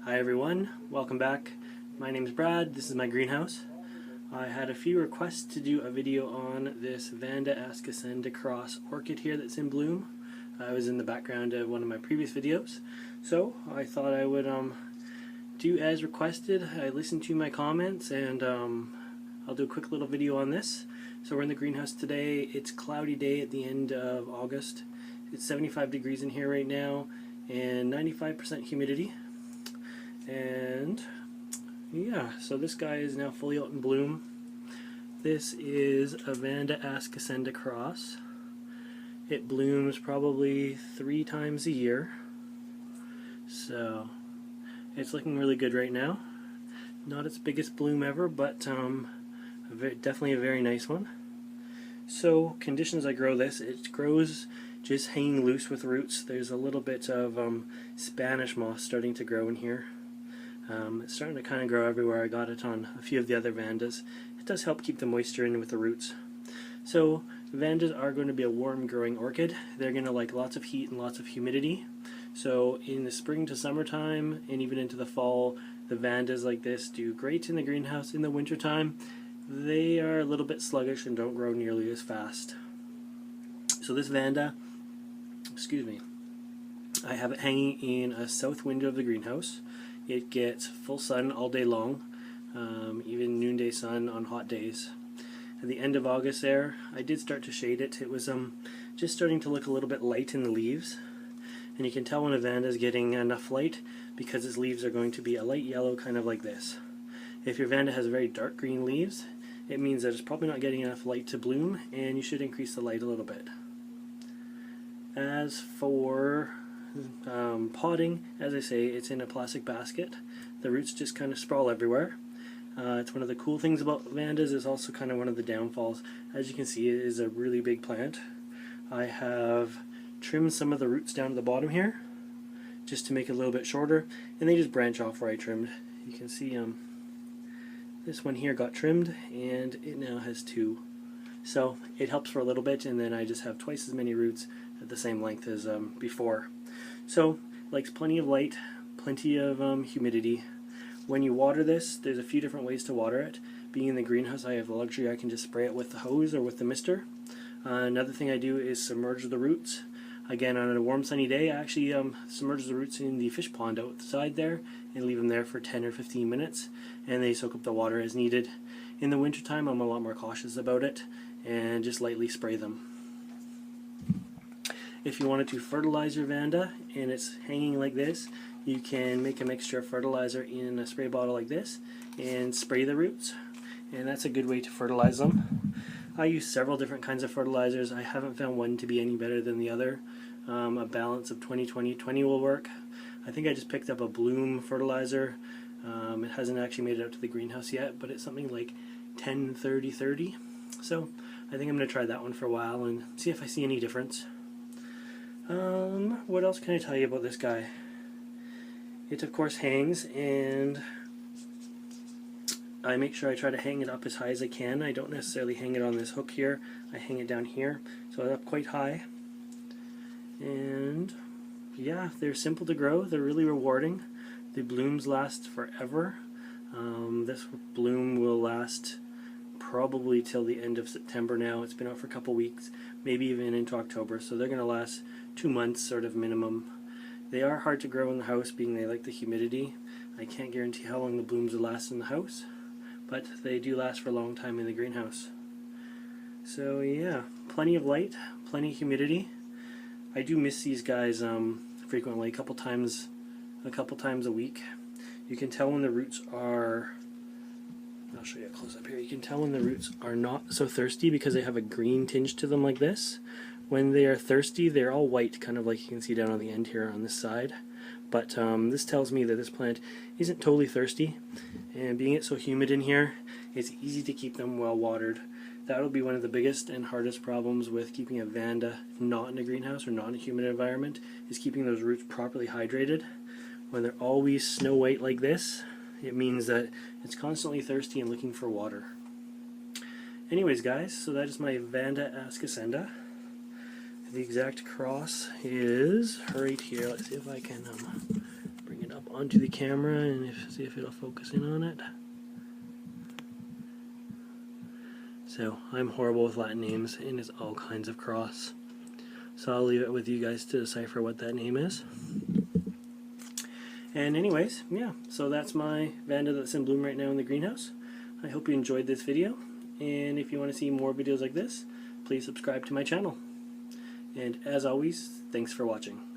Hi everyone, welcome back. My name is Brad, this is my greenhouse. I had a few requests to do a video on this Vanda X cross orchid here that's in bloom. I was in the background of one of my previous videos, so I thought I would do as requested. I listened to my comments and I'll do a quick little video on this. So we're in the greenhouse today. It's a cloudy day at the end of August. It's 75 degrees in here right now and 95% humidity. And yeah, so this guy is now fully out in bloom. This is a Vanda X cross. It blooms probably 3 times a year. So it's looking really good right now. Not its biggest bloom ever, but definitely a very nice one. So conditions I grow this, it grows just hanging loose with roots. There's a little bit of Spanish moss starting to grow in here. It's starting to kind of grow everywhere. I got it on a few of the other Vandas. It does help keep the moisture in with the roots. So Vandas are going to be a warm growing orchid. They're going to like lots of heat and lots of humidity. So in the spring to summertime and even into the fall, the Vandas like this do great in the greenhouse. In the wintertime, they are a little bit sluggish and don't grow nearly as fast. So this Vanda, I have it hanging in a south window of the greenhouse. It gets full sun all day long, even noonday sun on hot days. At the end of August there, I did start to shade it. It was just starting to look a little bit light in the leaves. And you can tell when a Vanda is getting enough light because its leaves are going to be a light yellow, kind of like this. If your Vanda has very dark green leaves, it means that it's probably not getting enough light to bloom, and you should increase the light a little bit. As for potting, as I say, it's in a plastic basket. The roots just kind of sprawl everywhere. It's one of the cool things about Vandas. It's also kind of one of the downfalls. As you can see, it is a really big plant. I have trimmed some of the roots down to the bottom here just to make it a little bit shorter, and they just branch off where I trimmed. You can see this one here got trimmed and it now has 2. So it helps for a little bit, and then I just have twice as many roots at the same length as before. So likes plenty of light, plenty of humidity. When you water this, there's a few different ways to water it. Being in the greenhouse, I have the luxury I can just spray it with the hose or with the mister. Another thing I do is submerge the roots. Again, on a warm sunny day, I actually submerge the roots in the fish pond outside there and leave them there for 10 or 15 minutes, and they soak up the water as needed. In the wintertime, I'm a lot more cautious about it and just lightly spray them. If you wanted to fertilize your Vanda and it's hanging like this, you can make a mixture of fertilizer in a spray bottle like this and spray the roots, and that's a good way to fertilize them. I use several different kinds of fertilizers. I haven't found one to be any better than the other. A balance of 20-20-20 will work. I think I just picked up a bloom fertilizer. It hasn't actually made it out to the greenhouse yet, but it's something like 10-30-30. So I think I'm going to try that one for a while and see if I see any difference. What else can I tell you about this guy? It of course hangs, and I make sure I try to hang it up as high as I can. I don't necessarily hang it on this hook here. I hang it down here, so it's up quite high. And yeah, they're simple to grow. They're really rewarding. The blooms last forever. This bloom will last probably till the end of September now. It's been out for a couple weeks, maybe even into October, so they're going to last 2 months sort of minimum. They are hard to grow in the house, being they like the humidity. I can't guarantee how long the blooms will last in the house, but they do last for a long time in the greenhouse. So yeah, plenty of light, plenty of humidity. I do miss these guys frequently, a couple times a week. You can tell when the roots are, I'll show you a close up here. You can tell when the roots are not so thirsty because they have a green tinge to them like this. When they are thirsty, they're all white, kind of like you can see down on the end here on this side. But this tells me that this plant isn't totally thirsty, and being it so humid in here, it's easy to keep them well watered. That'll be one of the biggest and hardest problems with keeping a Vanda not in a greenhouse or not in a humid environment, is keeping those roots properly hydrated. When they're always snow white like this, it means that it's constantly thirsty and looking for water. Anyways guys, so that is my Vanda X. The exact cross is right here. Let's see if I can bring it up onto the camera and see if it'll focus in on it. So I'm horrible with Latin names, and it's all kinds of cross. So I'll leave it with you guys to decipher what that name is. And anyways, yeah, so that's my Vanda that's in bloom right now in the greenhouse. I hope you enjoyed this video, and if you want to see more videos like this, please subscribe to my channel. And as always, thanks for watching.